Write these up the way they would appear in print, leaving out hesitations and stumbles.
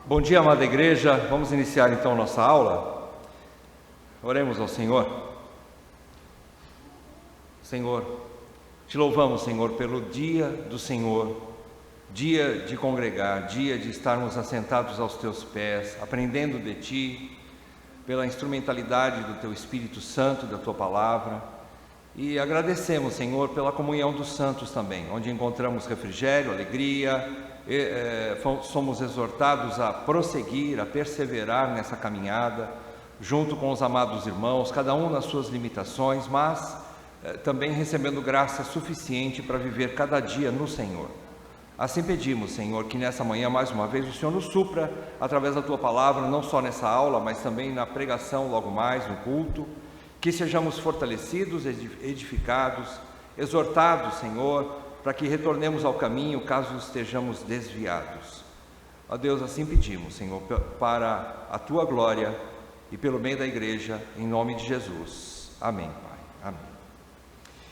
Bom dia, amada igreja. Vamos iniciar então nossa aula. Oremos ao Senhor. Senhor, te louvamos, Senhor, pelo dia do Senhor, dia de congregar, dia de estarmos assentados aos teus pés, aprendendo de ti, pela instrumentalidade do teu Espírito Santo, da tua palavra. E agradecemos, Senhor, pela comunhão dos santos também, onde encontramos refrigério, alegria. Somos exortados a prosseguir, a perseverar nessa caminhada, junto com os amados irmãos, cada um nas suas limitações, mas também recebendo graça suficiente para viver cada dia no Senhor. Assim pedimos, Senhor, que nessa manhã, mais uma vez, o Senhor nos supra, através da Tua Palavra, não só nessa aula, mas também na pregação logo mais, no culto, que sejamos fortalecidos, edificados, exortados, Senhor, para que retornemos ao caminho caso estejamos desviados. Ó Deus, assim pedimos, Senhor, para a Tua glória e pelo meio da igreja, em nome de Jesus. Amém, Pai. Amém.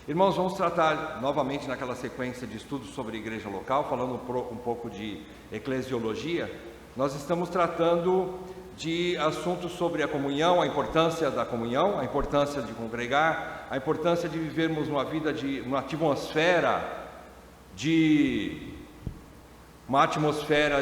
Irmãos, vamos tratar novamente naquela sequência de estudos sobre a igreja local, falando um pouco de eclesiologia. Nós estamos tratando de assuntos sobre a comunhão, a importância da comunhão, a importância de congregar, a importância de vivermos uma vida uma atmosfera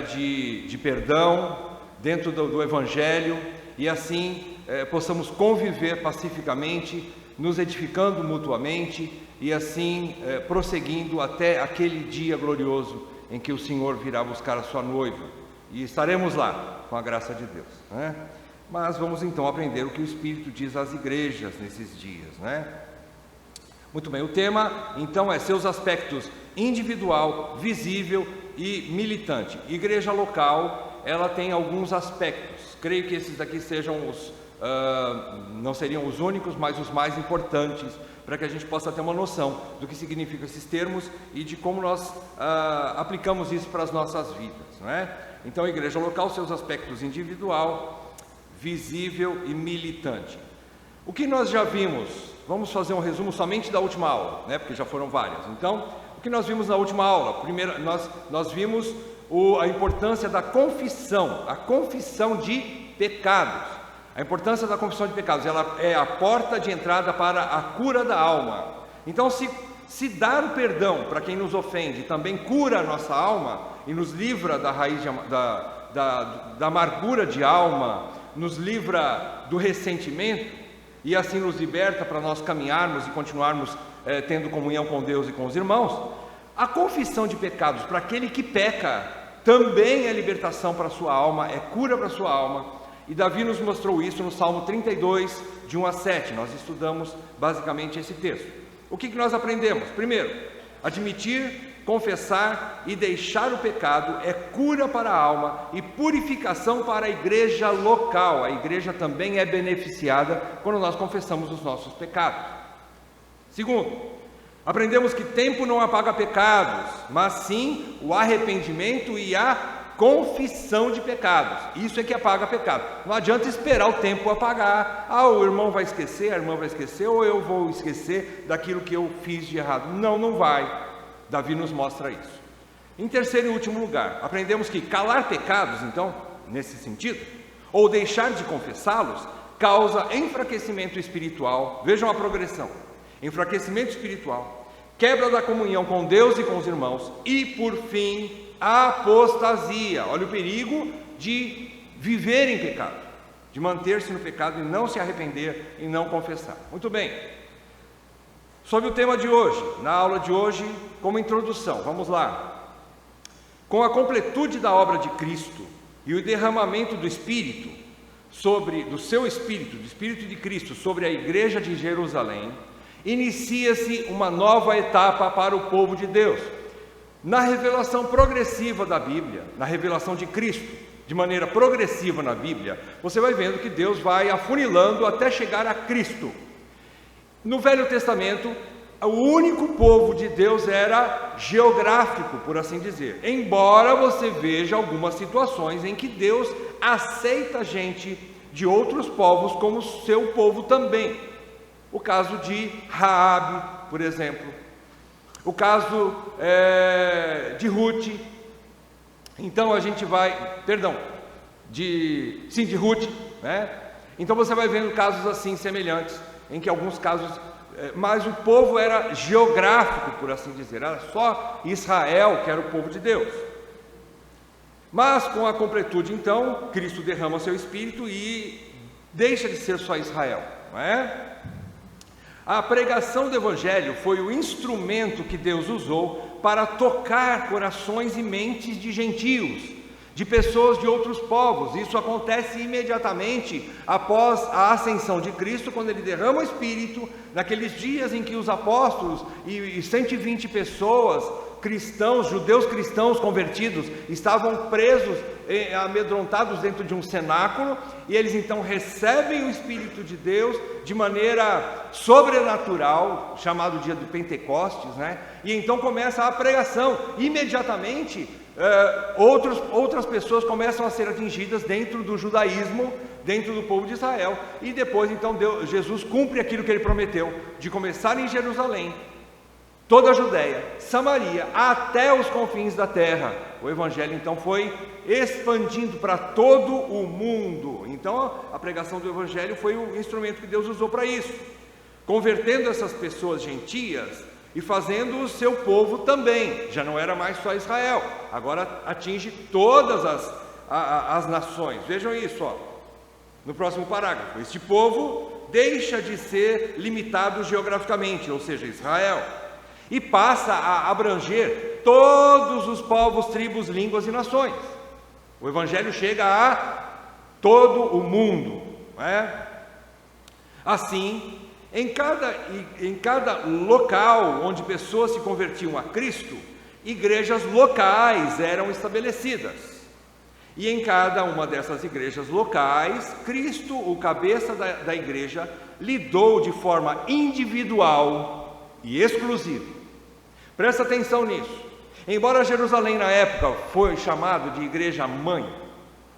de perdão dentro do Evangelho, e assim possamos conviver pacificamente, nos edificando mutuamente e assim prosseguindo até aquele dia glorioso em que o Senhor virá buscar a sua noiva, e estaremos lá com a graça de Deus, né? Mas vamos então aprender o que o Espírito diz às igrejas nesses dias, né? Muito bem, o tema então é seus aspectos individual, visível e militante. Igreja local, ela tem alguns aspectos. Creio que esses aqui sejam não seriam os únicos, mas os mais importantes, para que a gente possa ter uma noção do que significam esses termos e de como nós aplicamos isso para as nossas vidas, não é? Então, a igreja local, seus aspectos individual, visível e militante. O que nós já vimos? Vamos fazer um resumo somente da última aula, né? Porque já foram várias. Então, o que nós vimos na última aula? Primeiro, nós vimos a importância da confissão, a confissão de pecados. A importância da confissão de pecados, ela é a porta de entrada para a cura da alma. Então, se dar o perdão para quem nos ofende também cura a nossa alma e nos livra da raiz da amargura de alma, nos livra do ressentimento, e assim nos liberta para nós caminharmos e continuarmos tendo comunhão com Deus e com os irmãos. A confissão de pecados para aquele que peca também é libertação para a sua alma, é cura para a sua alma, e Davi nos mostrou isso no Salmo 32, de 1 a 7, nós estudamos basicamente esse texto. O que nós aprendemos? Primeiro, admitir, confessar e deixar o pecado é cura para a alma e purificação para a igreja local. A igreja também é beneficiada quando nós confessamos os nossos pecados. Segundo, aprendemos que tempo não apaga pecados, mas sim o arrependimento e a confissão de pecados. Isso é que apaga pecado. Não adianta esperar o tempo apagar. O irmão vai esquecer, a irmã vai esquecer, ou eu vou esquecer daquilo que eu fiz de errado. Não vai. Davi nos mostra isso. Em terceiro e último lugar, aprendemos que calar pecados, então, nesse sentido, ou deixar de confessá-los, causa enfraquecimento espiritual. Vejam a progressão: enfraquecimento espiritual, quebra da comunhão com Deus e com os irmãos, e por fim, apostasia. Olha o perigo de viver em pecado, de manter-se no pecado e não se arrepender e não confessar. Muito bem. Sobre o tema de hoje, na aula de hoje, como introdução, vamos lá. Com a completude da obra de Cristo e o derramamento do Espírito, do seu Espírito, do Espírito de Cristo sobre a igreja de Jerusalém, inicia-se uma nova etapa para o povo de Deus. Na revelação progressiva da Bíblia, na revelação de Cristo, de maneira progressiva na Bíblia, você vai vendo que Deus vai afunilando até chegar a Cristo. No Velho Testamento, o único povo de Deus era geográfico, por assim dizer, embora você veja algumas situações em que Deus aceita gente de outros povos como seu povo também. O caso de Raabe, por exemplo, o caso de Ruth. Então a gente vai, de Ruth, né? Então você vai vendo casos assim semelhantes, em que alguns casos, mas o povo era geográfico, por assim dizer, era só Israel que era o povo de Deus. Mas com a completude, então, Cristo derrama seu Espírito e deixa de ser só Israel, não é? A pregação do Evangelho foi o instrumento que Deus usou para tocar corações e mentes de gentios, de pessoas de outros povos. Isso acontece imediatamente após a ascensão de Cristo, quando ele derrama o Espírito, naqueles dias em que os apóstolos e 120 pessoas, cristãos, judeus cristãos convertidos, estavam presos, amedrontados dentro de um cenáculo, e eles então recebem o Espírito de Deus de maneira sobrenatural, chamado dia do Pentecostes, né? E então começa a pregação. Imediatamente outras pessoas começam a ser atingidas dentro do judaísmo, dentro do povo de Israel, e depois então Jesus cumpre aquilo que ele prometeu, de começar em Jerusalém, toda a Judéia, Samaria, até os confins da terra. O Evangelho então foi expandindo para todo o mundo. Então a pregação do Evangelho foi o instrumento que Deus usou para isso, convertendo essas pessoas gentias e fazendo o seu povo também. Já não era mais só Israel, agora atinge todas as nações. Vejam isso, ó, no próximo parágrafo. Este povo deixa de ser limitado geograficamente, ou seja, Israel, e passa a abranger todos os povos, tribos, línguas e nações. O Evangelho chega a todo o mundo, não é? Assim, em cada local onde pessoas se convertiam a Cristo, igrejas locais eram estabelecidas. E em cada uma dessas igrejas locais, Cristo, o cabeça da igreja, lidou de forma individual e exclusiva. Presta atenção nisso. Embora Jerusalém na época foi chamado de igreja mãe,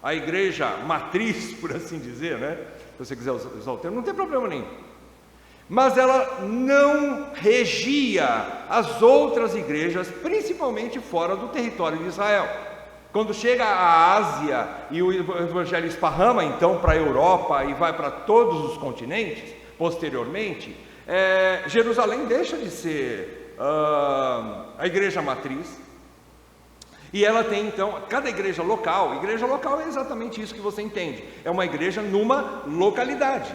a igreja matriz, por assim dizer, né? Se você quiser usar o termo, não tem problema nenhum. Mas ela não regia as outras igrejas, principalmente fora do território de Israel. Quando chega à Ásia e o Evangelho esparrama então para a Europa e vai para todos os continentes, posteriormente, Jerusalém deixa de ser a igreja matriz, e ela tem então, cada igreja local é exatamente isso que você entende, é uma igreja numa localidade,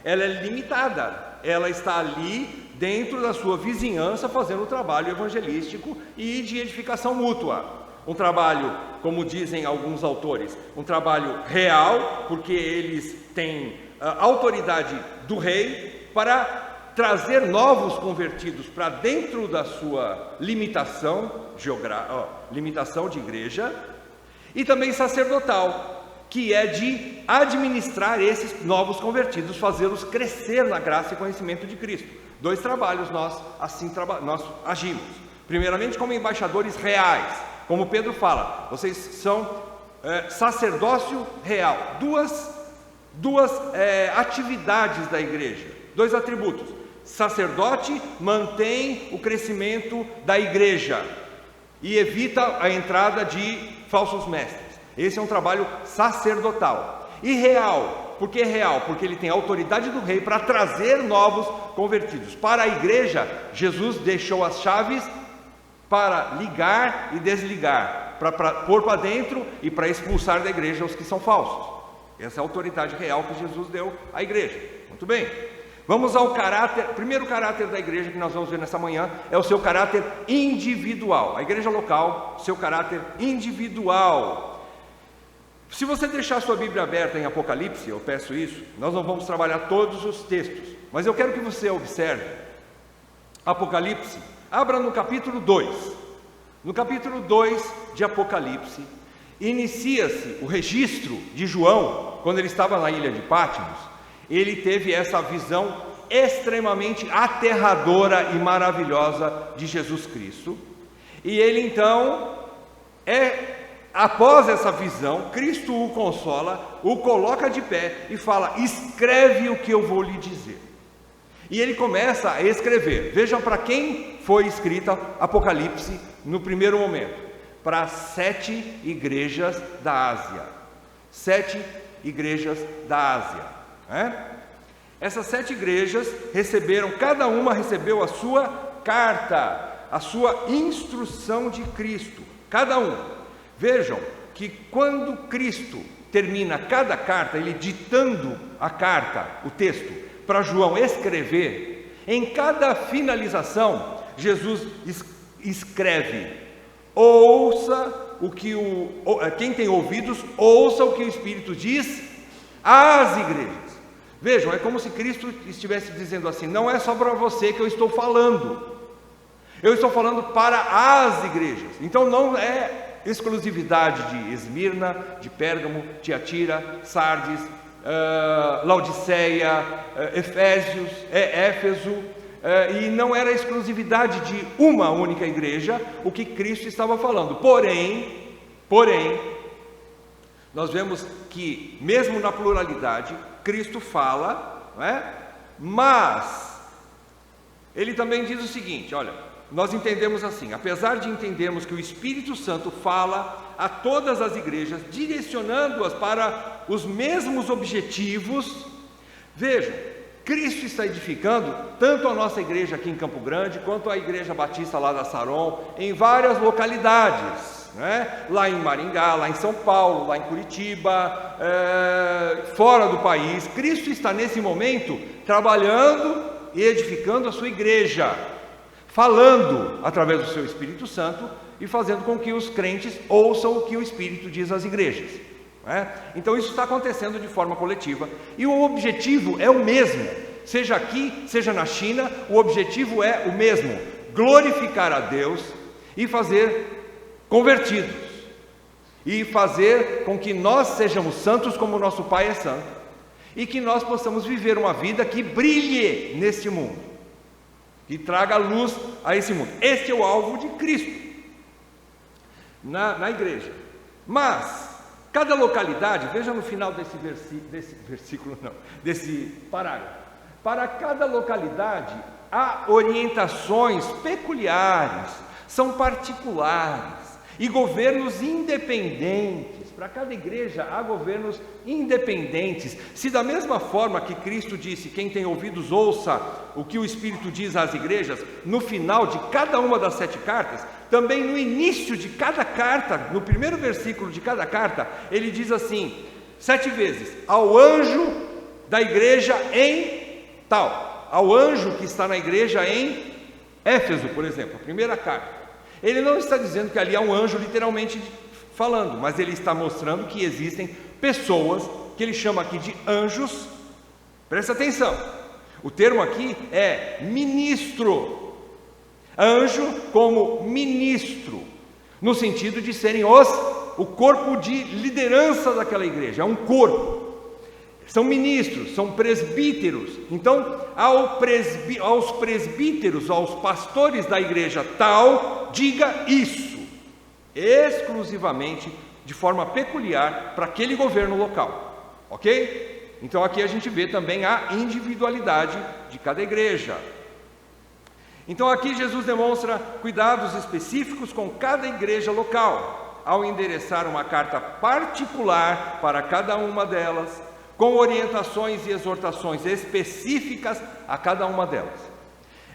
ela é limitada, ela está ali dentro da sua vizinhança fazendo o trabalho evangelístico e de edificação mútua, um trabalho, como dizem alguns autores, um trabalho real, porque eles têm autoridade do rei para trazer novos convertidos para dentro da sua limitação de igreja, e também sacerdotal, que é de administrar esses novos convertidos, fazê-los crescer na graça e conhecimento de Cristo. Dois trabalhos nós agimos. Primeiramente como embaixadores reais, como Pedro fala, vocês são sacerdócio real, duas atividades da igreja, dois atributos. Sacerdote mantém o crescimento da igreja e evita a entrada de falsos mestres. Esse é um trabalho sacerdotal. E real. Por que real? Porque ele tem a autoridade do rei para trazer novos convertidos. Para a igreja, Jesus deixou as chaves para ligar e desligar, para pôr para dentro e para expulsar da igreja os que são falsos. Essa é a autoridade real que Jesus deu à igreja. Muito bem. Vamos ao primeiro caráter da igreja que nós vamos ver nessa manhã, é o seu caráter individual. A igreja local, seu caráter individual. Se você deixar sua Bíblia aberta em Apocalipse, eu peço isso, nós não vamos trabalhar todos os textos, mas eu quero que você observe Apocalipse, abra no capítulo 2. No capítulo 2 de Apocalipse, inicia-se o registro de João, quando ele estava na ilha de Patmos. Ele teve essa visão extremamente aterradora e maravilhosa de Jesus Cristo, e ele então, após essa visão, Cristo o consola, o coloca de pé e fala: escreve o que eu vou lhe dizer. E ele começa a escrever. Vejam para quem foi escrita Apocalipse no primeiro momento: para 7 igrejas da Ásia. 7 igrejas da Ásia, né? Essas 7 igrejas receberam, cada uma recebeu a sua carta, a sua instrução de Cristo, cada um. Vejam que quando Cristo termina cada carta, ele ditando a carta, o texto, para João escrever, em cada finalização, Jesus escreve: ouça o que quem tem ouvidos, ouça o que o Espírito diz às igrejas. Vejam, é como se Cristo estivesse dizendo assim: não é só para você que eu estou falando, eu estou falando para as igrejas. Então não é exclusividade de Esmirna, de Pérgamo, Tiatira, Sardes, Laodiceia, Éfeso, e não era exclusividade de uma única igreja o que Cristo estava falando. Porém, nós vemos que mesmo na pluralidade, Cristo fala, não é? Mas ele também diz o seguinte: olha, nós entendemos assim, apesar de entendermos que o Espírito Santo fala a todas as igrejas, direcionando-as para os mesmos objetivos, vejam, Cristo está edificando tanto a nossa igreja aqui em Campo Grande, quanto a igreja batista lá da Saron, em várias localidades, né? Lá em Maringá, lá em São Paulo, lá em Curitiba, fora do país. Cristo está nesse momento trabalhando e edificando a sua igreja, falando através do seu Espírito Santo e fazendo com que os crentes ouçam o que o Espírito diz às igrejas, né? Então isso está acontecendo de forma coletiva, e o objetivo é o mesmo, seja aqui, seja na China, o objetivo é o mesmo: glorificar a Deus e fazer convertidos, e fazer com que nós sejamos santos como o nosso Pai é santo, e que nós possamos viver uma vida que brilhe neste mundo, que traga luz a esse mundo. Este é o alvo de Cristo na igreja. Mas cada localidade, veja no final desse parágrafo, para cada localidade há orientações peculiares, são particulares, e governos independentes. Para cada igreja há governos independentes. Se da mesma forma que Cristo disse: quem tem ouvidos ouça o que o Espírito diz às igrejas, no final de cada uma das 7 cartas, também no início de cada carta, no primeiro versículo de cada carta, ele diz assim, 7 vezes: ao anjo da igreja em tal, ao anjo que está na igreja em Éfeso, por exemplo, a primeira carta. Ele não está dizendo que ali há um anjo literalmente falando, mas ele está mostrando que existem pessoas que ele chama aqui de anjos. Presta atenção, o termo aqui é ministro, anjo como ministro, no sentido de serem o corpo de liderança daquela igreja, é um corpo. São ministros, são presbíteros. Então, aos presbíteros, aos pastores da igreja tal, diga isso, exclusivamente, de forma peculiar, para aquele governo local, ok? Então aqui a gente vê também a individualidade de cada igreja. Então aqui Jesus demonstra cuidados específicos com cada igreja local, ao endereçar uma carta particular para cada uma delas, com orientações e exortações específicas a cada uma delas.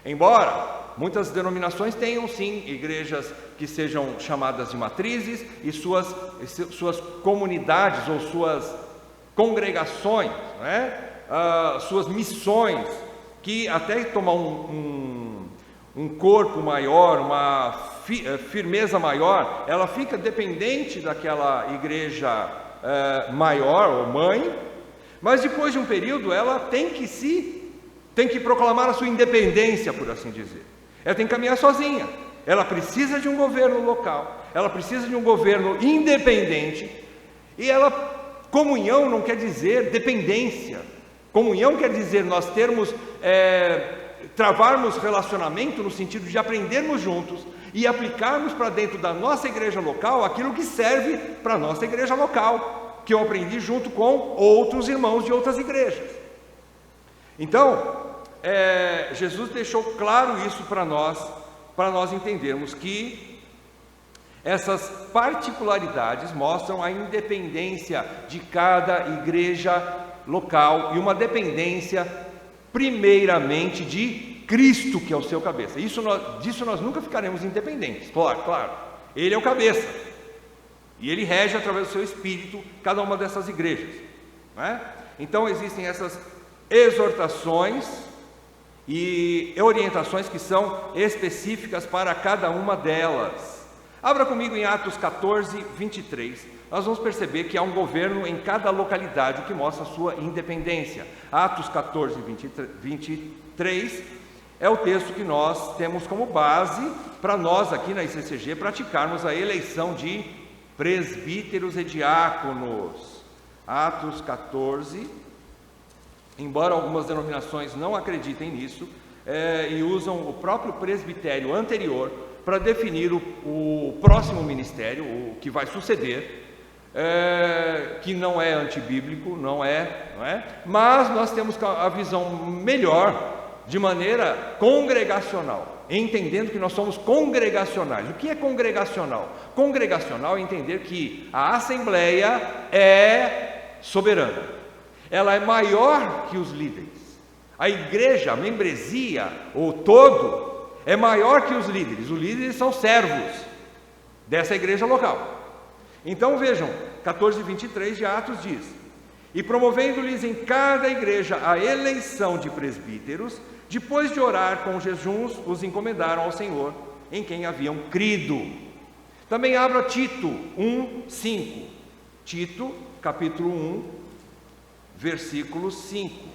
Embora muitas denominações tenham sim igrejas que sejam chamadas de matrizes e suas comunidades ou suas congregações, né? Suas missões, que até tomar um corpo maior, uma firmeza maior, ela fica dependente daquela igreja maior ou mãe. Mas depois de um período ela tem que proclamar a sua independência, por assim dizer. Ela tem que caminhar sozinha. Ela precisa de um governo local, ela precisa de um governo independente. E comunhão não quer dizer dependência. Comunhão quer dizer nós travarmos relacionamento no sentido de aprendermos juntos e aplicarmos para dentro da nossa igreja local aquilo que serve para a nossa igreja local, que eu aprendi junto com outros irmãos de outras igrejas. Então, Jesus deixou claro isso para nós entendermos que Essas particularidades mostram a independência de cada igreja local e uma dependência primeiramente de Cristo, que é o seu cabeça. Disso nós nunca ficaremos independentes, claro. Ele é o cabeça e ele rege através do seu espírito cada uma dessas igrejas, não é? Então existem essas exortações e orientações que são específicas para cada uma delas. Abra comigo em Atos 14, 23. Nós vamos perceber que há um governo em cada localidade, o que mostra a sua independência. Atos 14, 23 é o texto que nós temos como base para nós aqui na ICCG praticarmos a eleição de presbíteros e diáconos. Atos 14, embora algumas denominações não acreditem nisso e usam o próprio presbitério anterior para definir o próximo ministério, o que vai suceder, que não é antibíblico, não é? Mas nós temos a visão melhor, de maneira congregacional, entendendo que nós somos congregacionais. O que é congregacional? Congregacional é entender que a assembleia é soberana, ela é maior que os líderes. A igreja, a membresia, o todo, é maior que os líderes. Os líderes são servos dessa igreja local. Então vejam, 14:23 de Atos diz: e promovendo-lhes em cada igreja a eleição de presbíteros, depois de orar com jejuns, os encomendaram ao Senhor, em quem haviam crido. Também abra Tito 1:5. Tito, capítulo 1, versículo 5.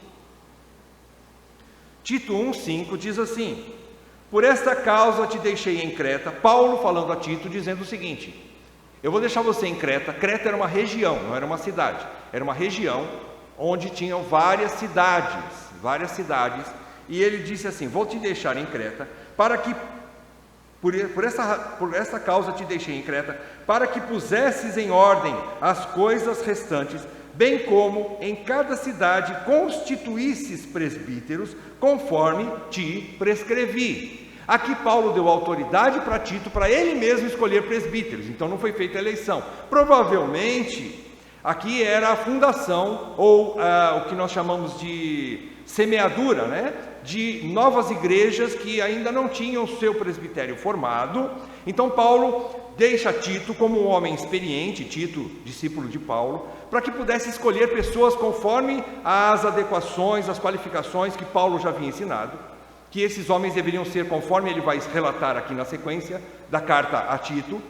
Tito 1:5 diz assim: por esta causa te deixei em Creta. Paulo falando a Tito, dizendo o seguinte: eu vou deixar você em Creta. Creta era uma região, não era uma cidade, era uma região onde tinham várias cidades, e ele disse assim: vou te deixar em Creta, para que, por essa causa te deixei em Creta, para que pusesses em ordem as coisas restantes, bem como em cada cidade constituísses presbíteros, conforme te prescrevi. Aqui Paulo deu autoridade para Tito, para ele mesmo escolher presbíteros, então não foi feita a eleição. Provavelmente, aqui era a fundação, ou o que nós chamamos de semeadura, de novas igrejas que ainda não tinham o seu presbitério formado. Então Paulo deixa Tito como um homem experiente, Tito, discípulo de Paulo, para que pudesse escolher pessoas conforme as adequações, as qualificações que Paulo já havia ensinado, que esses homens deveriam ser conforme ele vai relatar aqui na sequência da carta a Tito,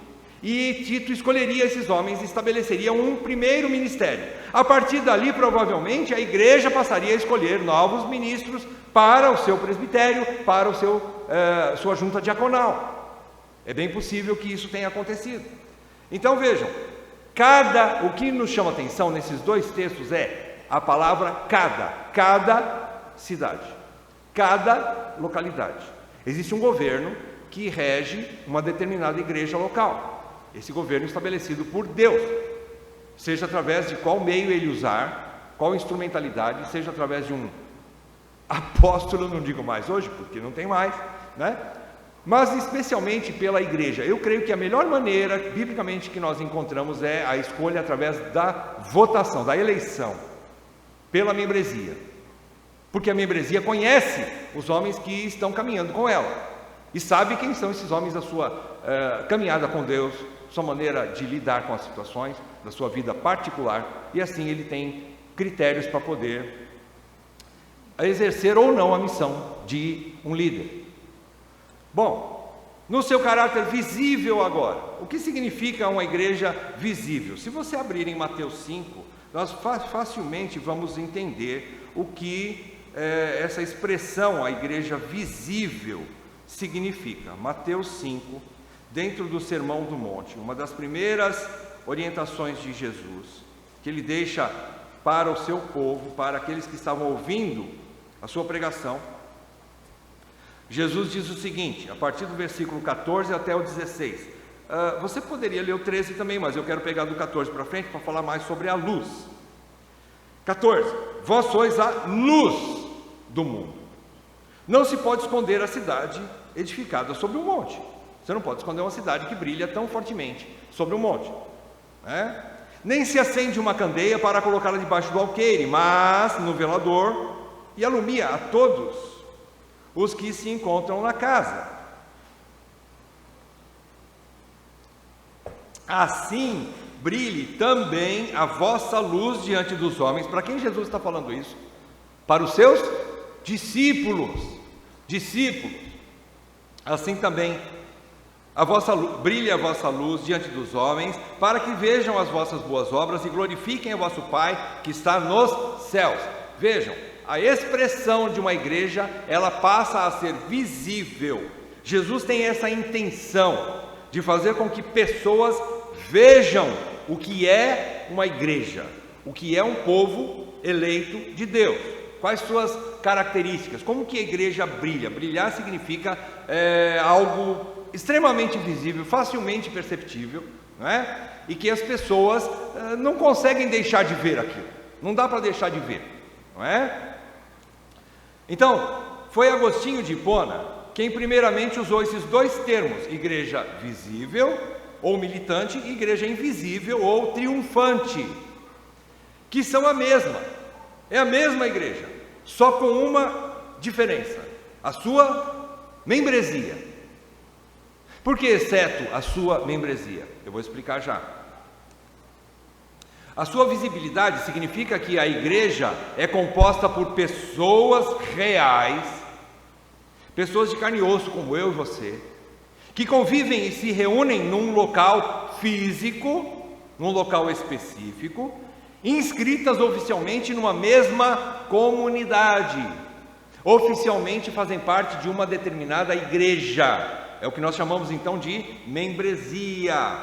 e Tito escolheria esses homens e estabeleceria um primeiro ministério. A partir dali, provavelmente, a igreja passaria a escolher novos ministros para o seu presbitério, para sua junta diaconal. É bem possível que isso tenha acontecido. Então vejam, o que nos chama atenção nesses dois textos é a palavra cada cidade, cada localidade. Existe um governo que rege uma determinada igreja local. Esse governo estabelecido por Deus, seja através de qual meio ele usar, qual instrumentalidade, seja através de um apóstolo, não digo mais hoje, porque não tem mais, mas especialmente pela igreja. Eu creio que a melhor maneira, biblicamente, que nós encontramos é a escolha através da votação, da eleição, pela membresia, porque a membresia conhece os homens que estão caminhando com ela, e sabe quem são esses homens, a sua caminhada com Deus, sua maneira de lidar com as situações da sua vida particular, e assim ele tem critérios para poder exercer ou não a missão de um líder. Bom, no seu caráter visível agora, o que significa uma igreja visível? Se você abrir em Mateus 5, nós facilmente vamos entender o que essa expressão, a igreja visível, significa. Mateus 5, dentro do Sermão do Monte, uma das primeiras orientações de Jesus, que ele deixa para o seu povo, para aqueles que estavam ouvindo a sua pregação. Jesus diz o seguinte, a partir do versículo 14 até o 16. Você poderia ler o 13 também, mas eu quero pegar do 14 para frente para falar mais sobre a luz. 14. Vós sois a luz do mundo. Não se pode esconder a cidade edificada sobre um monte. Você não pode esconder uma cidade que brilha tão fortemente sobre um monte, né? Nem se acende uma candeia para colocá-la debaixo do alqueire, mas no velador, e alumia a todos os que se encontram na casa. Assim brilhe também a vossa luz diante dos homens. Para quem Jesus está falando isso? Para os seus discípulos. Assim também brilhe a vossa luz diante dos homens, para que vejam as vossas boas obras e glorifiquem o vosso Pai que está nos céus. Vejam, a expressão de uma igreja, ela passa a ser visível. Jesus tem essa intenção de fazer com que pessoas vejam o que é uma igreja, o que é um povo eleito de Deus, quais suas características, como que a igreja brilha. Brilhar significa algo extremamente visível, facilmente perceptível, não é? E que as pessoas não conseguem deixar de ver aquilo, não dá para deixar de ver, não é? Então, foi Agostinho de Hipona quem primeiramente usou esses dois termos, igreja visível ou militante, e igreja invisível ou triunfante, que são a mesma, é a mesma igreja, só com uma diferença: a sua membresia. Por que exceto a sua membresia? Eu vou explicar já. A sua visibilidade significa que a igreja é composta por pessoas reais, pessoas de carne e osso como eu e você, que convivem e se reúnem num local físico, num local específico, inscritas oficialmente numa mesma comunidade. Oficialmente fazem parte de uma determinada igreja. É o que nós chamamos então de membresia.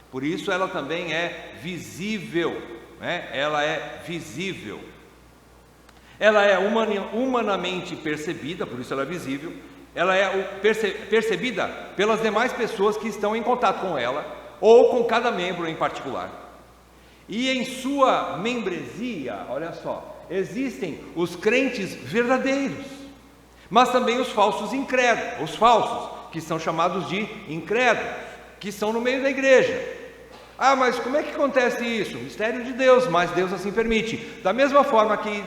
Por isso ela também é visível, né? Ela é visível. Ela é humanamente percebida, por isso ela é visível. Ela é percebida pelas demais pessoas que estão em contato com ela, ou com cada membro em particular. E em sua membresia, olha só, existem os crentes verdadeiros, mas também os falsos incrédulos, os falsos, que são chamados de incrédulos, que são no meio da igreja. Ah, mas como é que acontece isso? Mistério de Deus, mas Deus assim permite. Da mesma forma que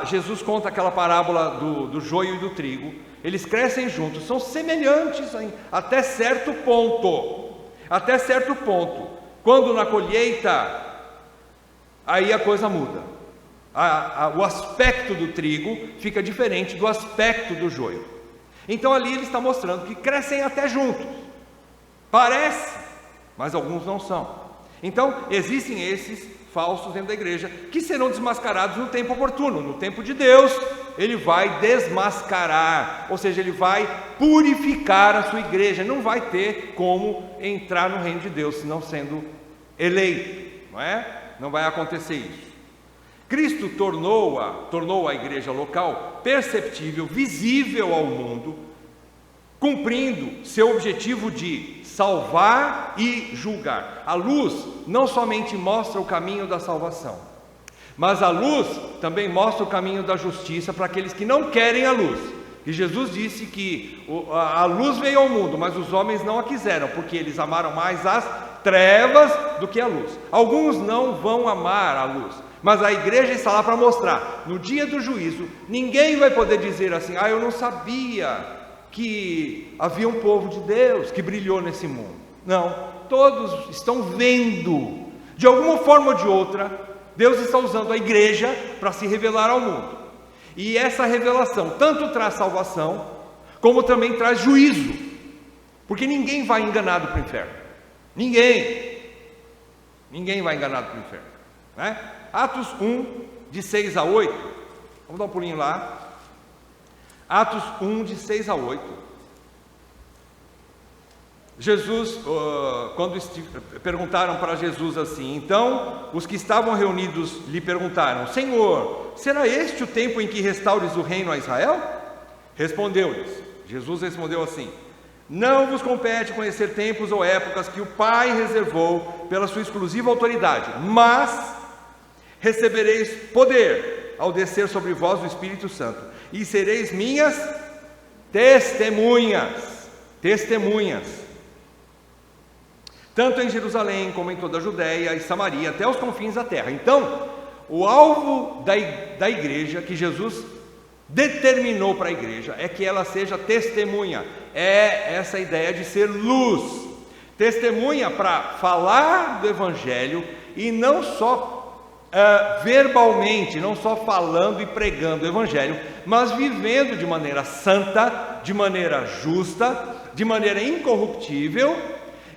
Jesus conta aquela parábola do joio e do trigo, eles crescem juntos, são semelhantes até certo ponto. Até certo ponto. Quando na colheita, aí a coisa muda. O aspecto do trigo fica diferente do aspecto do joio. Então ali ele está mostrando que crescem até juntos. Parece, mas alguns não são. Então existem esses falsos dentro da igreja, que serão desmascarados no tempo oportuno. No tempo de Deus, Ele vai desmascarar, ou seja, Ele vai purificar a sua igreja. Não vai ter como entrar no reino de Deus, se não sendo eleito, não é? Não vai acontecer isso. Cristo tornou a igreja local perceptível, visível ao mundo, cumprindo seu objetivo de salvar e julgar. A luz não somente mostra o caminho da salvação, mas a luz também mostra o caminho da justiça para aqueles que não querem a luz. E Jesus disse que a luz veio ao mundo, mas os homens não a quiseram, porque eles amaram mais as trevas do que a luz. Alguns não vão amar a luz, mas a igreja está lá para mostrar. No dia do juízo, ninguém vai poder dizer assim: ah, eu não sabia que havia um povo de Deus que brilhou nesse mundo. Não, todos estão vendo. De alguma forma ou de outra, Deus está usando a igreja para se revelar ao mundo. E essa revelação tanto traz salvação, como também traz juízo, porque ninguém vai enganado para o inferno. Ninguém vai enganado para o inferno, né? Atos 1, de 6 a 8, vamos dar um pulinho lá. Atos 1, de 6 a 8. Jesus, quando perguntaram para Jesus assim, então os que estavam reunidos lhe perguntaram: Senhor, será este o tempo em que restaures o reino a Israel? Jesus respondeu assim: não vos compete conhecer tempos ou épocas que o Pai reservou pela sua exclusiva autoridade, mas recebereis poder ao descer sobre vós o Espírito Santo, e sereis minhas testemunhas testemunhas, tanto em Jerusalém como em toda a Judéia e Samaria, até os confins da terra. Então, o alvo da igreja, que Jesus determinou para a igreja, é que ela seja testemunha. É essa ideia de ser luz, testemunha para falar do Evangelho, e não só verbalmente, não só falando e pregando o Evangelho, mas vivendo de maneira santa, de maneira justa, de maneira incorruptível,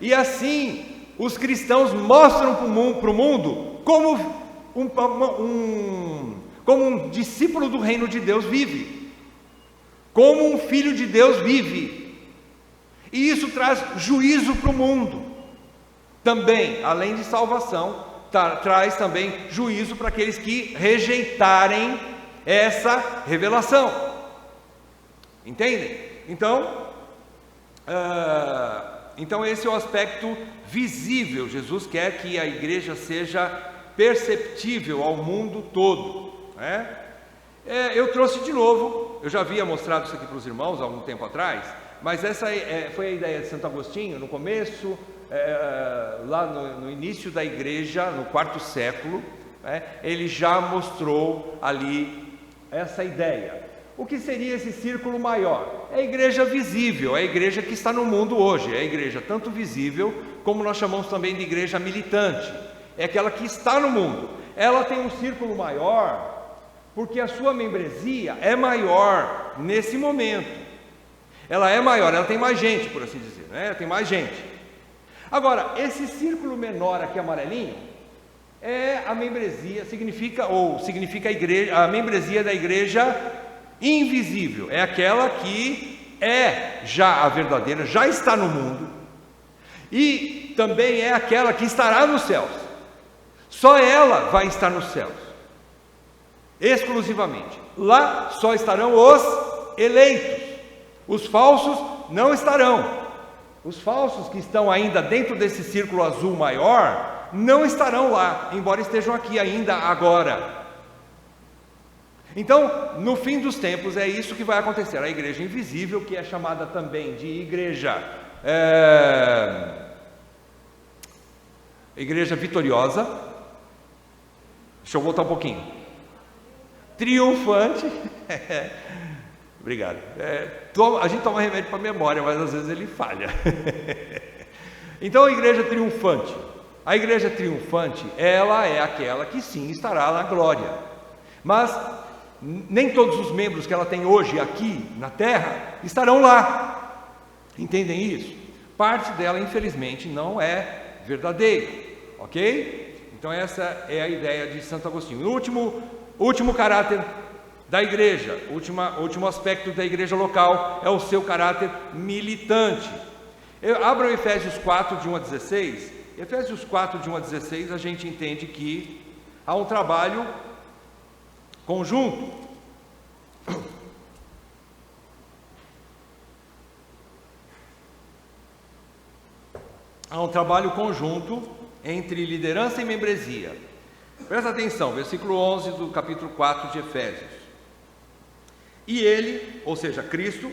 e assim os cristãos mostram para o mundo como um discípulo do reino de Deus vive, como um filho de Deus vive, e isso traz juízo para o mundo também, além de salvação. Traz também juízo para aqueles que rejeitarem essa revelação, entendem? Então esse é o aspecto visível. Jesus quer que a igreja seja perceptível ao mundo todo, né? Eu trouxe de novo, eu já havia mostrado isso aqui para os irmãos há algum tempo atrás, mas essa foi a ideia de Santo Agostinho no começo, lá no início da igreja, no quarto século, né? Ele já mostrou ali essa ideia. O que seria esse círculo maior? É a igreja visível, é a igreja que está no mundo hoje, é a igreja tanto visível, como nós chamamos também de igreja militante, é aquela que está no mundo. Ela tem um círculo maior, porque a sua membresia é maior nesse momento, ela é maior, ela tem mais gente, por assim dizer, né? Tem mais gente. Agora, esse círculo menor aqui amarelinho, é a membresia, significa a igreja, a membresia da igreja invisível, é aquela que é já a verdadeira, já está no mundo, e também é aquela que estará nos céus. Só ela vai estar nos céus, exclusivamente. Lá só estarão os eleitos, os falsos não estarão. Os falsos que estão ainda dentro desse círculo azul maior não estarão lá, embora estejam aqui ainda agora. Então, no fim dos tempos, é isso que vai acontecer. A igreja invisível, que é chamada também de igreja vitoriosa. Deixa eu voltar um pouquinho. Triunfante. Obrigado. A gente toma remédio para a memória, mas às vezes ele falha. Então, a igreja triunfante. A igreja triunfante, ela é aquela que sim estará na glória. Mas nem todos os membros que ela tem hoje aqui na terra estarão lá. Entendem isso? Parte dela, infelizmente, não é verdadeira. Ok? Então, essa é a ideia de Santo Agostinho. O último caráter da igreja, último aspecto da igreja local é o seu caráter militante. Abram Efésios 4, de 1 a 16. Efésios 4, de 1 a 16, a gente entende que há um trabalho conjunto. Há um trabalho conjunto entre liderança e membresia. Presta atenção, versículo 11 do capítulo 4 de Efésios. E ele, ou seja, Cristo,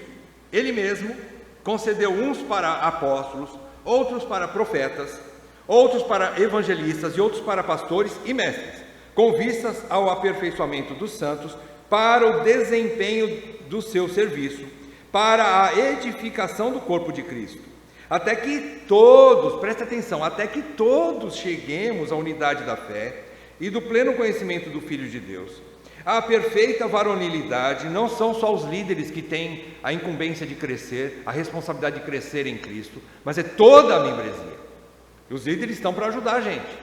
ele mesmo, concedeu uns para apóstolos, outros para profetas, outros para evangelistas e outros para pastores e mestres, com vistas ao aperfeiçoamento dos santos, para o desempenho do seu serviço, para a edificação do corpo de Cristo, até que todos, presta atenção, até que todos cheguemos à unidade da fé e do pleno conhecimento do Filho de Deus. A perfeita varonilidade. Não são só os líderes que têm a incumbência de crescer, a responsabilidade de crescer em Cristo, mas é toda a membresia. E os líderes estão para ajudar a gente,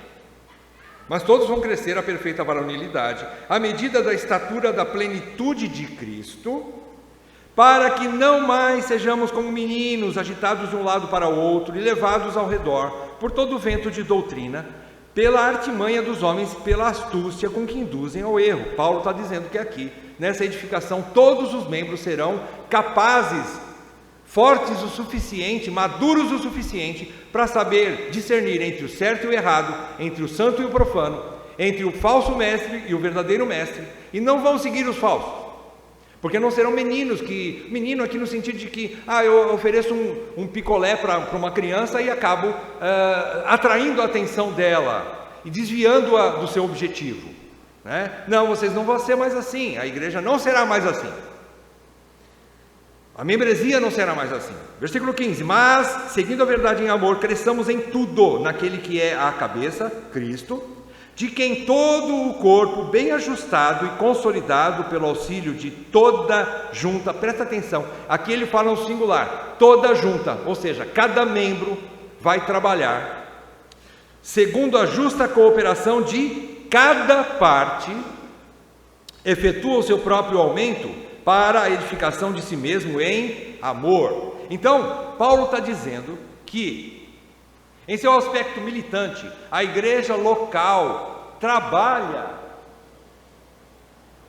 mas todos vão crescer à perfeita varonilidade, à medida da estatura da plenitude de Cristo, para que não mais sejamos como meninos, agitados de um lado para o outro e levados ao redor por todo o vento de doutrina, pela artimanha dos homens, pela astúcia com que induzem ao erro. Paulo está dizendo que aqui, nessa edificação, todos os membros serão capazes, fortes o suficiente, maduros o suficiente, para saber discernir entre o certo e o errado, entre o santo e o profano, entre o falso mestre e o verdadeiro mestre, e não vão seguir os falsos, Porque não serão meninos menino aqui no sentido de que eu ofereço um picolé para uma criança e acabo atraindo a atenção dela e desviando-a do seu objetivo, né? Não, vocês não vão ser mais assim, a igreja não será mais assim, a membresia não será mais assim. Versículo 15: mas, seguindo a verdade em amor, cresçamos em tudo naquele que é a cabeça, Cristo, de quem todo o corpo, bem ajustado e consolidado pelo auxílio de toda junta, presta atenção, aqui ele fala no singular, toda junta, ou seja, cada membro vai trabalhar, segundo a justa cooperação de cada parte, efetua o seu próprio aumento para a edificação de si mesmo em amor. Então, Paulo está dizendo que, em seu aspecto militante, a igreja local trabalha,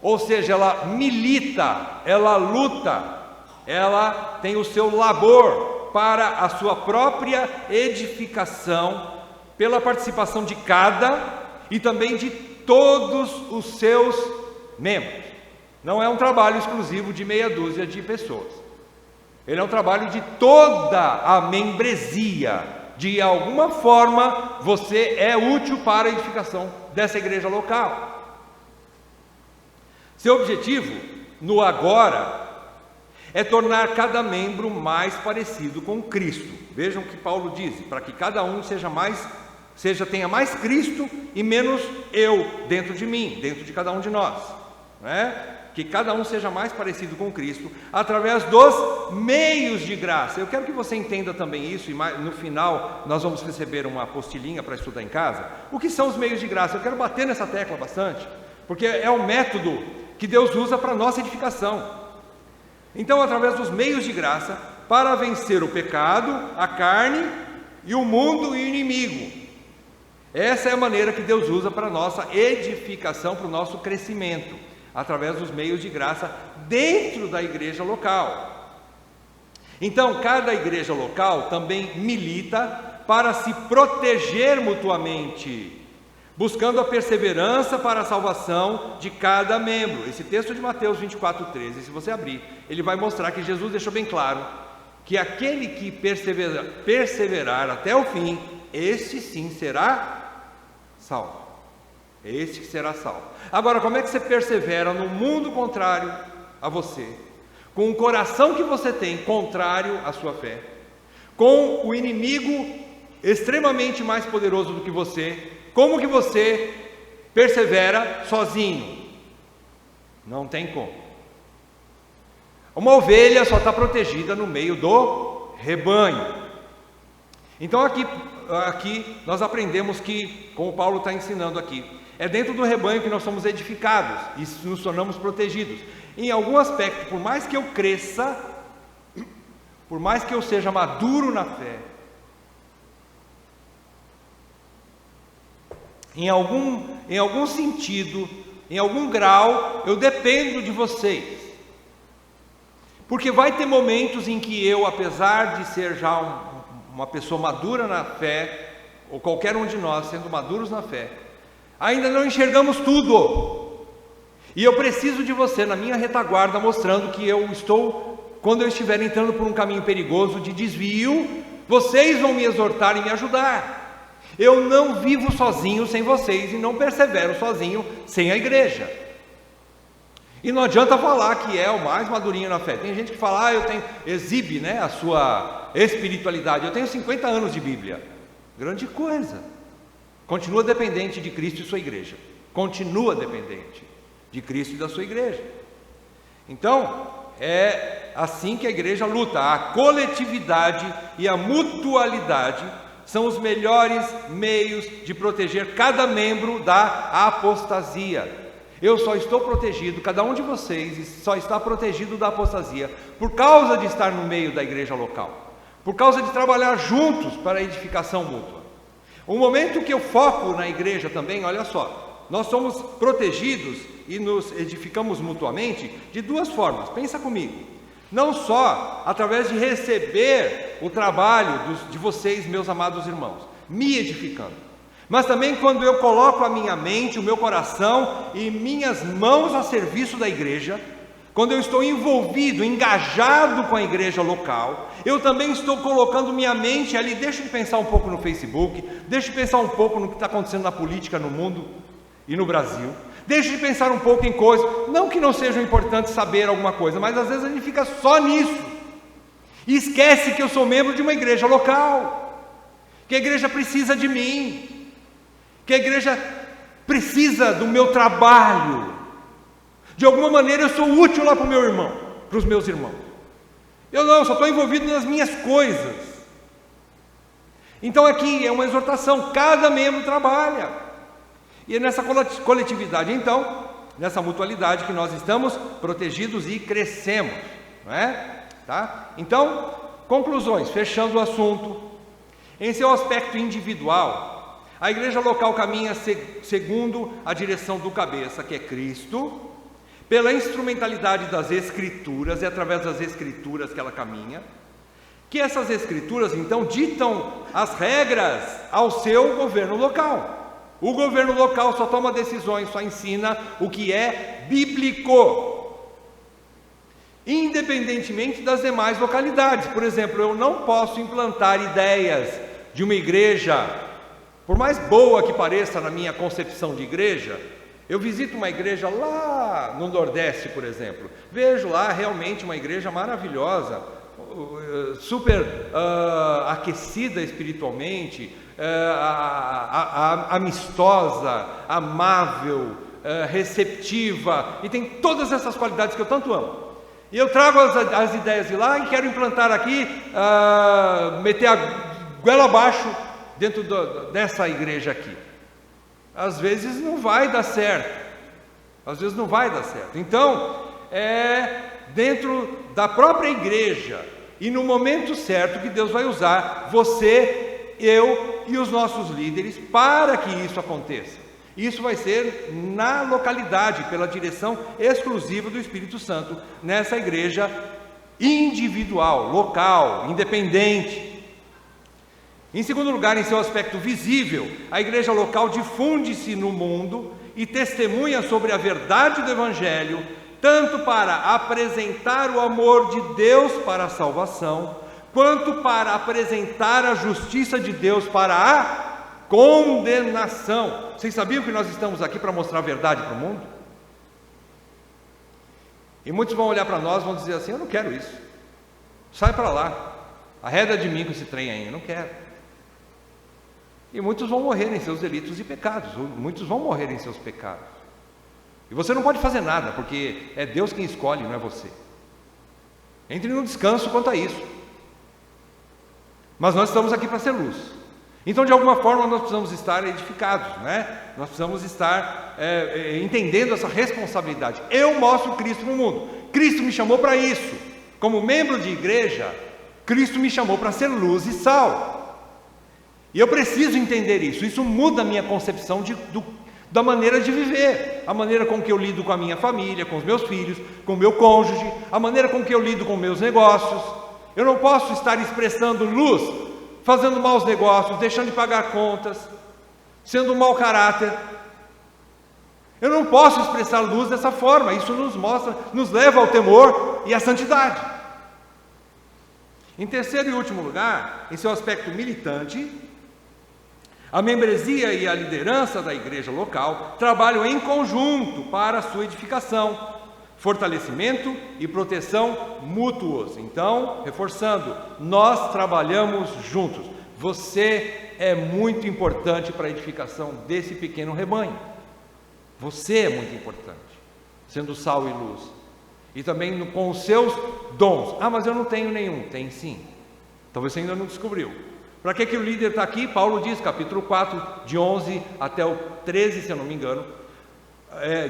ou seja, ela milita, ela luta, ela tem o seu labor para a sua própria edificação, pela participação de cada e também de todos os seus membros. Não é um trabalho exclusivo de meia dúzia de pessoas, ele é um trabalho de toda a membresia. De alguma forma você é útil para a edificação dessa igreja local. Seu objetivo no agora é tornar cada membro mais parecido com Cristo. Vejam o que Paulo diz: para que cada um tenha mais Cristo e menos eu dentro de mim, dentro de cada um de nós, né? Que cada um seja mais parecido com Cristo, através dos meios de graça. Eu quero que você entenda também isso, e no final nós vamos receber uma apostilinha para estudar em casa. O que são os meios de graça? Eu quero bater nessa tecla bastante, porque é o método que Deus usa para a nossa edificação. Então, através dos meios de graça, para vencer o pecado, a carne e o mundo e o inimigo. Essa é a maneira que Deus usa para a nossa edificação, para o nosso crescimento, através dos meios de graça dentro da igreja local. Então, cada igreja local também milita para se proteger mutuamente, buscando a perseverança para a salvação de cada membro. Esse texto de Mateus 24:13, se você abrir, ele vai mostrar que Jesus deixou bem claro que aquele que perseverar até o fim, este sim será salvo. Este que será salvo. Agora, como é que você persevera no mundo contrário a você, com o coração que você tem contrário à sua fé, com o inimigo extremamente mais poderoso do que você? Como que você persevera sozinho? Não tem como. Uma ovelha só está protegida no meio do rebanho. Então aqui nós aprendemos que, como Paulo está ensinando aqui, é dentro do rebanho que nós somos edificados e nos tornamos protegidos. Em algum aspecto, por mais que eu cresça, por mais que eu seja maduro na fé, em algum sentido, em algum grau, eu dependo de vocês. Porque vai ter momentos em que eu, apesar de ser já uma pessoa madura na fé, ou qualquer um de nós sendo maduros na fé, ainda não enxergamos tudo, e eu preciso de você na minha retaguarda, mostrando que quando eu estiver entrando por um caminho perigoso de desvio, vocês vão me exortar e me ajudar. Eu não vivo sozinho sem vocês, e não persevero sozinho sem a igreja. E não adianta falar que é o mais madurinho na fé. Tem gente que fala, exibe, né, a sua espiritualidade. Eu tenho 50 anos de Bíblia. Grande coisa. Continua dependente de Cristo e sua igreja. Continua dependente de Cristo e da sua igreja. Então, é assim que a igreja luta. A coletividade e a mutualidade são os melhores meios de proteger cada membro da apostasia. Eu só estou protegido, cada um de vocês só está protegido da apostasia por causa de estar no meio da igreja local, por causa de trabalhar juntos para a edificação mútua. O momento que eu foco na igreja também, olha só, nós somos protegidos e nos edificamos mutuamente de duas formas. Pensa comigo, não só através de receber o trabalho de vocês, meus amados irmãos, me edificando, mas também quando eu coloco a minha mente, o meu coração e minhas mãos a serviço da igreja, quando eu estou envolvido, engajado com a igreja local, eu também estou colocando minha mente ali. Deixa de pensar um pouco no Facebook, deixa de pensar um pouco no que está acontecendo na política no mundo e no Brasil, deixa de pensar um pouco em coisas, não que não sejam importantes saber alguma coisa, mas às vezes a gente fica só nisso, e esquece que eu sou membro de uma igreja local, que a igreja precisa de mim, que a igreja precisa do meu trabalho. De alguma maneira eu sou útil lá para o meu irmão, para os meus irmãos. Eu só estou envolvido nas minhas coisas. Então aqui é uma exortação, cada membro trabalha. E é nessa coletividade, então, nessa mutualidade que nós estamos protegidos e crescemos, não é? Tá? Então, conclusões, fechando o assunto. Em seu aspecto individual, a igreja local caminha segundo a direção do cabeça, que é Cristo, pela instrumentalidade das Escrituras, é através das Escrituras que ela caminha, que essas Escrituras então ditam as regras ao seu governo local. O governo local só toma decisões, só ensina o que é bíblico, independentemente das demais localidades. Por exemplo, eu não posso implantar ideias de uma igreja, por mais boa que pareça na minha concepção de igreja. Eu visito uma igreja lá no Nordeste, por exemplo, vejo lá realmente uma igreja maravilhosa, super aquecida espiritualmente, amistosa, amável, receptiva, e tem todas essas qualidades que eu tanto amo. E eu trago as ideias de lá e quero implantar aqui, meter a goela abaixo dentro dessa igreja aqui. Às vezes não vai dar certo, Então, dentro da própria igreja e no momento certo que Deus vai usar você, eu e os nossos líderes para que isso aconteça. Isso vai ser na localidade, pela direção exclusiva do Espírito Santo, nessa igreja individual, local, independente. Em segundo lugar, em seu aspecto visível, a igreja local difunde-se no mundo e testemunha sobre a verdade do Evangelho, tanto para apresentar o amor de Deus para a salvação, quanto para apresentar a justiça de Deus para a condenação. Vocês sabiam que nós estamos aqui para mostrar a verdade para o mundo? E muitos vão olhar para nós e vão dizer assim: eu não quero isso, sai para lá, arreda de mim com esse trem aí, eu não quero. E muitos vão morrer em seus delitos e pecados, muitos vão morrer em seus pecados. E você não pode fazer nada, porque é Deus quem escolhe, não é você. Entre no descanso quanto a isso. Mas nós estamos aqui para ser luz. Então, de alguma forma, nós precisamos estar edificados, né? Nós precisamos estar entendendo essa responsabilidade. Eu mostro Cristo no mundo. Cristo me chamou para isso. Como membro de igreja, Cristo me chamou para ser luz e sal. E eu preciso entender isso. Isso muda a minha concepção da maneira de viver, a maneira com que eu lido com a minha família, com os meus filhos, com o meu cônjuge, a maneira com que eu lido com meus negócios. Eu não posso estar expressando luz, fazendo maus negócios, deixando de pagar contas, sendo um mau caráter. Eu não posso expressar luz dessa forma. Isso nos leva ao temor e à santidade. Em terceiro e último lugar, em seu aspecto militante, a membresia e a liderança da igreja local trabalham em conjunto para a sua edificação, fortalecimento e proteção mútuos. Então, reforçando, nós trabalhamos juntos. Você é muito importante para a edificação desse pequeno rebanho. Você é muito importante, sendo sal e luz. E também com os seus dons. Ah, mas eu não tenho nenhum. Tem sim. Talvez você ainda não descobriu. Para que o líder está aqui? Paulo diz, capítulo 4, de 11 até o 13, se eu não me engano,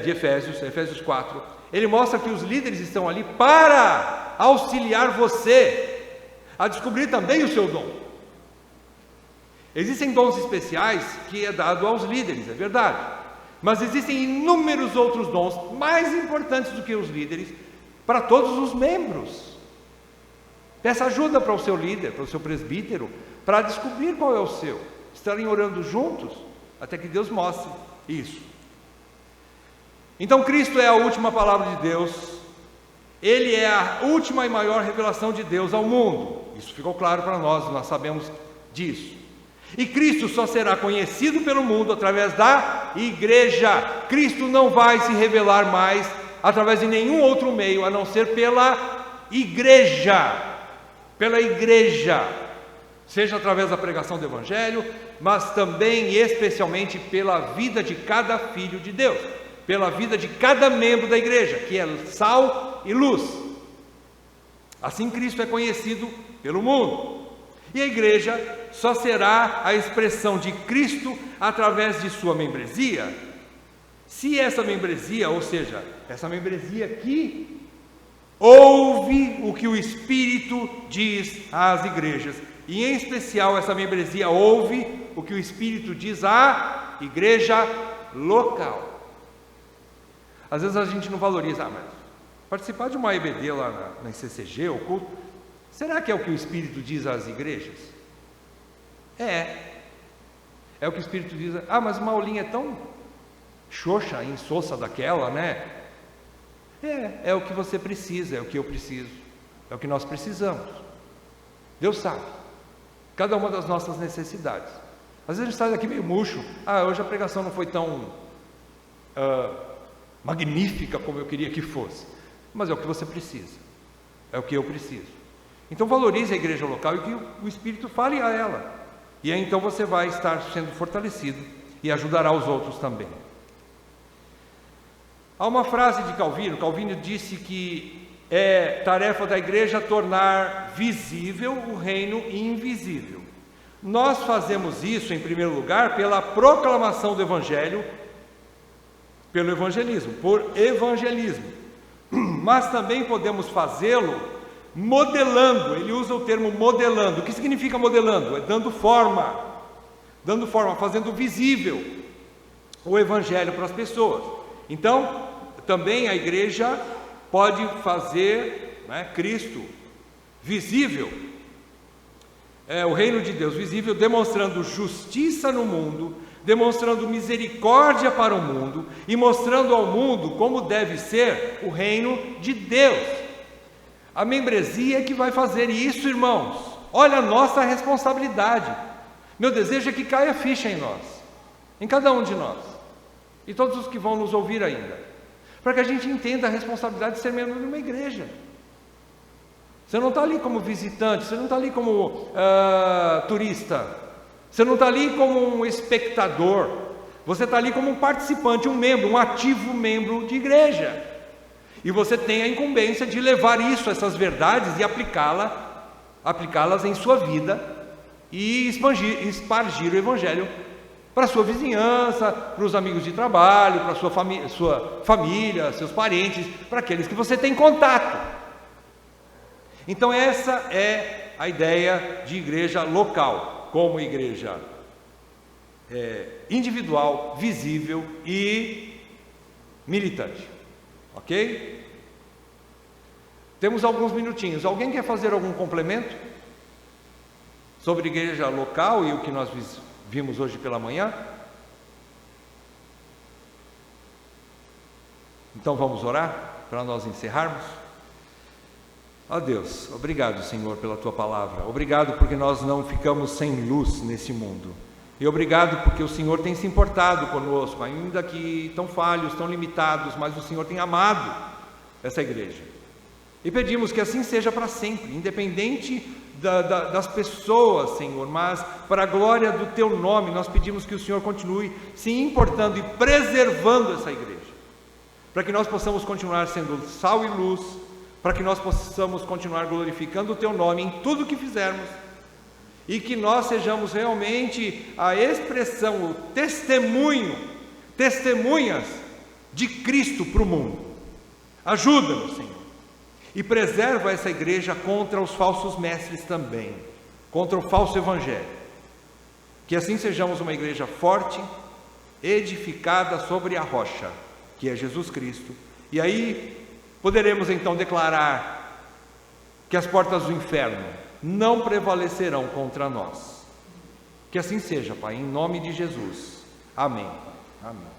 de Efésios 4. Ele mostra que os líderes estão ali para auxiliar você a descobrir também o seu dom. Existem dons especiais que é dado aos líderes, é verdade. Mas existem inúmeros outros dons, mais importantes do que os líderes, para todos os membros. Peça ajuda para o seu líder, para o seu presbítero, para descobrir qual é o seu. Estarem orando juntos, até que Deus mostre isso. Então Cristo é a última palavra de Deus, Ele é a última e maior revelação de Deus ao mundo. Isso ficou claro para nós sabemos disso. E Cristo só será conhecido pelo mundo através da igreja. Cristo não vai se revelar mais através de nenhum outro meio, a não ser pela igreja. Pela igreja. Seja através da pregação do Evangelho, mas também e especialmente pela vida de cada filho de Deus. Pela vida de cada membro da igreja, que é sal e luz. Assim Cristo é conhecido pelo mundo. E a igreja só será a expressão de Cristo através de sua membresia. Se essa membresia, ou seja, essa membresia que ouve o que o Espírito diz às igrejas, e em especial essa membresia ouve o que o Espírito diz à igreja local. Às vezes a gente não valoriza, mas participar de uma EBD lá na CCG, o culto, será que é o que o Espírito diz às igrejas? É o que o Espírito diz. Mas uma aulinha é tão xoxa, insossa daquela, né? É o que você precisa, é o que eu preciso, é o que nós precisamos. Deus sabe cada uma das nossas necessidades. Às vezes a gente sai daqui meio murcho. Hoje a pregação não foi tão magnífica como eu queria que fosse, mas é o que você precisa, é o que eu preciso. Então valorize a igreja local e que o Espírito fale a ela, e aí então você vai estar sendo fortalecido e ajudará os outros também. Há uma frase de Calvino disse que é tarefa da igreja tornar visível o reino invisível. Nós fazemos isso em primeiro lugar pela proclamação do Evangelho, pelo evangelismo, por evangelismo, mas também podemos fazê-lo modelando. Ele usa o termo modelando. O que significa modelando? É dando forma, fazendo visível o Evangelho para as pessoas. Então, também a igreja pode fazer Cristo visível, o reino de Deus visível, demonstrando justiça no mundo, demonstrando misericórdia para o mundo e mostrando ao mundo como deve ser o reino de Deus. A membresia é que vai fazer isso, irmãos. Olha a nossa responsabilidade. Meu desejo é que caia a ficha em nós, em cada um de nós, e todos os que vão nos ouvir ainda, para que a gente entenda a responsabilidade de ser membro de uma igreja. Você não está ali como visitante, você não está ali como turista, você não está ali como um espectador, você está ali como um participante, um membro, um ativo membro de igreja. E você tem a incumbência de levar essas verdades e aplicá-las em sua vida e espargir o Evangelho para a sua vizinhança, para os amigos de trabalho, para a sua família, seus parentes, para aqueles que você tem contato. Então essa é a ideia de igreja local, como igreja individual, visível e militante. Ok? Temos alguns minutinhos. Alguém quer fazer algum complemento sobre igreja local e o que nós vimos hoje pela manhã? Então vamos orar para nós encerrarmos? Ó Deus, obrigado, Senhor, pela Tua palavra. Obrigado porque nós não ficamos sem luz nesse mundo. E obrigado porque o Senhor tem se importado conosco, ainda que tão falhos, tão limitados, mas o Senhor tem amado essa igreja. E pedimos que assim seja para sempre, independente das pessoas, Senhor, mas para a glória do Teu nome, nós pedimos que o Senhor continue se importando e preservando essa igreja, para que nós possamos continuar sendo sal e luz, para que nós possamos continuar glorificando o Teu nome em tudo o que fizermos, e que nós sejamos realmente a expressão, o testemunhas de Cristo para o mundo. Ajuda-nos, Senhor, e preserva essa igreja contra os falsos mestres também, contra o falso evangelho. Que assim sejamos uma igreja forte, edificada sobre a rocha, que é Jesus Cristo, e aí poderemos então declarar que as portas do inferno não prevalecerão contra nós. Que assim seja, Pai, em nome de Jesus. Amém. Amém.